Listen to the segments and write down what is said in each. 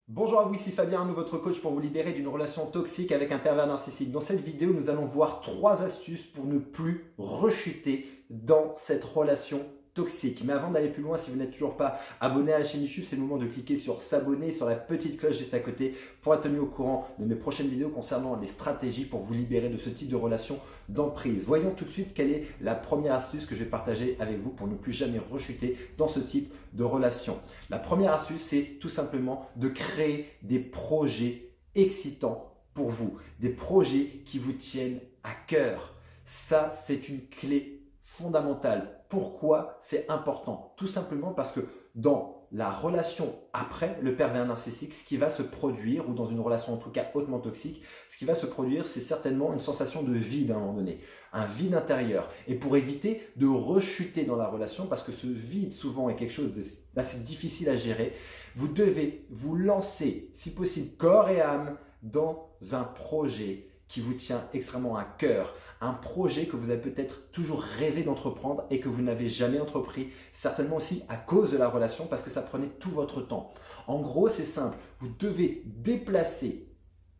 Bonjour à vous, ici Fabien Arnaud, votre coach pour vous libérer d'une relation toxique avec un pervers narcissique. Dans cette vidéo, nous allons voir 3 astuces pour ne plus rechuter dans cette relation toxique. Mais avant d'aller plus loin, si vous n'êtes toujours pas abonné à la chaîne YouTube, c'est le moment de cliquer sur s'abonner, sur la petite cloche juste à côté pour être tenu au courant de mes prochaines vidéos concernant les stratégies pour vous libérer de ce type de relation d'emprise. Voyons tout de suite quelle est la première astuce que je vais partager avec vous pour ne plus jamais rechuter dans ce type de relation. La première astuce, c'est tout simplement de créer des projets excitants pour vous, des projets qui vous tiennent à cœur. Ça, c'est une clé fondamentale. Pourquoi c'est important? Tout simplement parce que dans la relation après le pervers narcissique, ce qui va se produire, ou dans une relation en tout cas hautement toxique, ce qui va se produire, c'est certainement une sensation de vide à un moment donné, un vide intérieur. Et pour éviter de rechuter dans la relation, parce que ce vide souvent est quelque chose d'assez difficile à gérer, vous devez vous lancer, si possible, corps et âme, dans un projet qui vous tient extrêmement à cœur, un projet que vous avez peut-être toujours rêvé d'entreprendre et que vous n'avez jamais entrepris, certainement aussi à cause de la relation parce que ça prenait tout votre temps. En gros, c'est simple, vous devez déplacer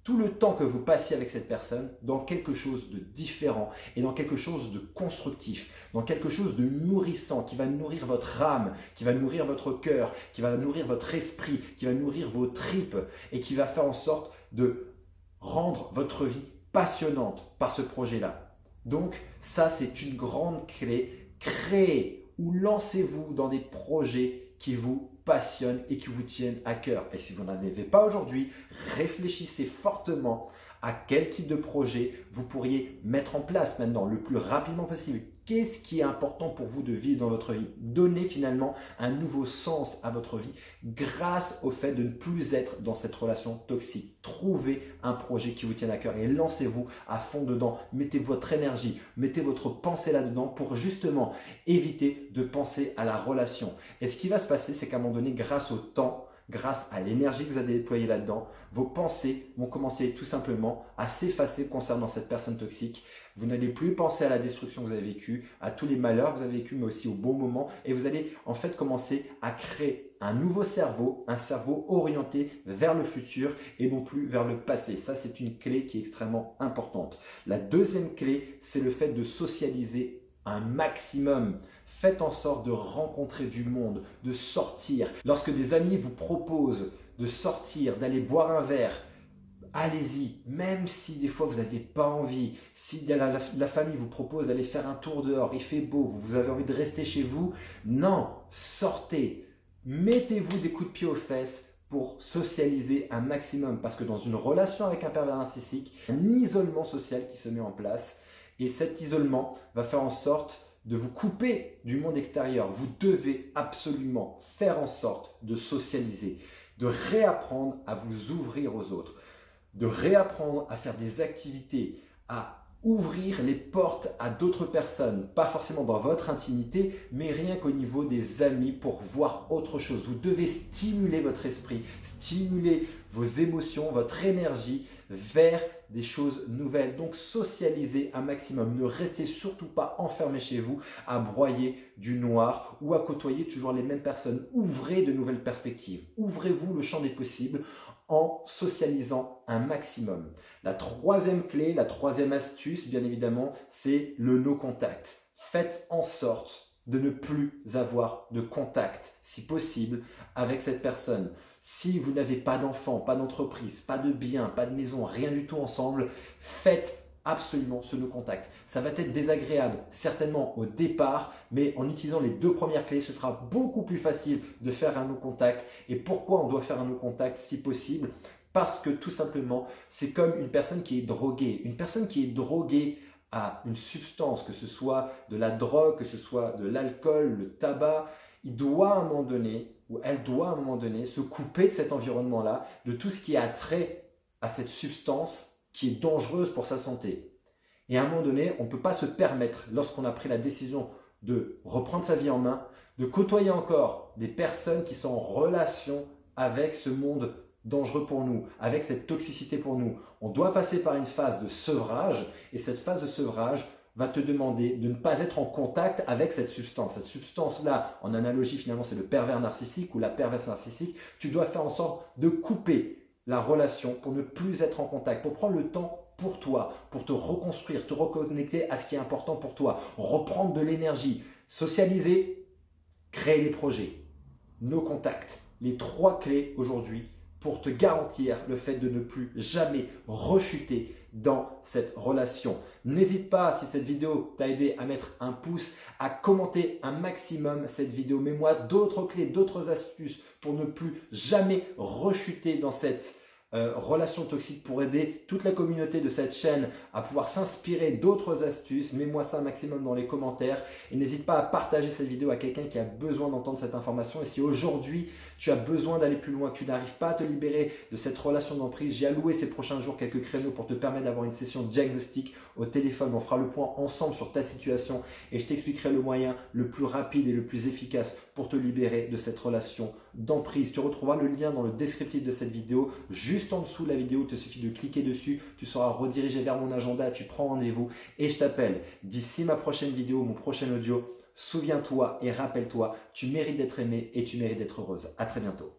tout le temps que vous passiez avec cette personne dans quelque chose de différent et dans quelque chose de constructif, dans quelque chose de nourrissant qui va nourrir votre âme, qui va nourrir votre cœur, qui va nourrir votre esprit, qui va nourrir vos tripes et qui va faire en sorte de rendre votre vie passionnante par ce projet-là. Donc ça, c'est une grande clé. Créez ou lancez-vous dans des projets qui vous passionnent et qui vous tiennent à cœur. Et si vous n'en avez pas aujourd'hui, réfléchissez fortement à quel type de projet vous pourriez mettre en place maintenant le plus rapidement possible. Qu'est-ce qui est important pour vous de vivre dans votre vie? Donnez finalement un nouveau sens à votre vie grâce au fait de ne plus être dans cette relation toxique. Trouvez un projet qui vous tienne à cœur et lancez-vous à fond dedans. Mettez votre énergie, mettez votre pensée là-dedans pour justement éviter de penser à la relation. Et ce qui va se passer, c'est qu'à un moment donné, grâce au temps, grâce à l'énergie que vous avez déployée là-dedans, vos pensées vont commencer tout simplement à s'effacer concernant cette personne toxique. Vous n'allez plus penser à la destruction que vous avez vécue, à tous les malheurs que vous avez vécus, mais aussi aux bons moments. Et vous allez en fait commencer à créer un nouveau cerveau, un cerveau orienté vers le futur et non plus vers le passé. Ça, c'est une clé qui est extrêmement importante. La deuxième clé, c'est le fait de socialiser un maximum. Faites en sorte de rencontrer du monde, de sortir. Lorsque des amis vous proposent de sortir, d'aller boire un verre, allez-y, même si des fois vous n'avez pas envie. Si la famille vous propose d'aller faire un tour dehors, il fait beau, vous avez envie de rester chez vous, non, sortez. Mettez-vous des coups de pied aux fesses pour socialiser un maximum. Parce que dans une relation avec un pervers narcissique, un isolement social qui se met en place. Et cet isolement va faire en sorte de vous couper du monde extérieur. Vous devez absolument faire en sorte de socialiser, de réapprendre à vous ouvrir aux autres, de réapprendre à faire des activités, à ouvrir les portes à d'autres personnes, pas forcément dans votre intimité, mais rien qu'au niveau des amis pour voir autre chose. Vous devez stimuler votre esprit, stimuler vos émotions, votre énergie vers des choses nouvelles. Donc socialisez un maximum. Ne restez surtout pas enfermé chez vous à broyer du noir ou à côtoyer toujours les mêmes personnes. Ouvrez de nouvelles perspectives. Ouvrez-vous le champ des possibles en socialisant un maximum. La troisième clé, la troisième astuce, bien évidemment, c'est le no contact. Faites en sorte de ne plus avoir de contact, si possible, avec cette personne. Si vous n'avez pas d'enfant, pas d'entreprise, pas de bien, pas de maison, rien du tout ensemble, faites absolument ce no contact. Ça va être désagréable, certainement au départ, mais en utilisant les 2 premières clés, ce sera beaucoup plus facile de faire un no contact. Et pourquoi on doit faire un no contact si possible? Parce que tout simplement, c'est comme une personne qui est droguée. Une personne qui est droguée à une substance, que ce soit de la drogue, que ce soit de l'alcool, le tabac, il doit à un moment donné, ou elle doit à un moment donné, se couper de cet environnement-là, de tout ce qui a trait à cette substance qui est dangereuse pour sa santé. Et à un moment donné, on ne peut pas se permettre, lorsqu'on a pris la décision de reprendre sa vie en main, de côtoyer encore des personnes qui sont en relation avec ce monde dangereux pour nous, avec cette toxicité pour nous. On doit passer par une phase de sevrage, et cette phase de sevrage, va te demander de ne pas être en contact avec cette substance. Cette substance-là, en analogie finalement, c'est le pervers narcissique ou la perverse narcissique. Tu dois faire en sorte de couper la relation pour ne plus être en contact, pour prendre le temps pour toi, pour te reconstruire, te reconnecter à ce qui est important pour toi, reprendre de l'énergie, socialiser, créer des projets, nos contacts. Les 3 clés aujourd'hui pour te garantir le fait de ne plus jamais rechuter dans cette relation. N'hésite pas, si cette vidéo t'a aidé, à mettre un pouce, à commenter un maximum cette vidéo. Mets-moi d'autres clés, d'autres astuces pour ne plus jamais rechuter dans cette relation toxique, pour aider toute la communauté de cette chaîne à pouvoir s'inspirer d'autres astuces. Mets-moi ça un maximum dans les commentaires et n'hésite pas à partager cette vidéo à quelqu'un qui a besoin d'entendre cette information. Et si aujourd'hui tu as besoin d'aller plus loin, que tu n'arrives pas à te libérer de cette relation d'emprise, j'ai alloué ces prochains jours quelques créneaux pour te permettre d'avoir une session diagnostic au téléphone. On fera le point ensemble sur ta situation et je t'expliquerai le moyen le plus rapide et le plus efficace pour te libérer de cette relation d'emprise. Tu retrouveras le lien dans le descriptif de cette vidéo. Juste en dessous de la vidéo, il te suffit de cliquer dessus. Tu seras redirigé vers mon agenda, tu prends rendez-vous et je t'appelle. D'ici ma prochaine vidéo, mon prochain audio, souviens-toi et rappelle-toi, tu mérites d'être aimé et tu mérites d'être heureuse. À très bientôt.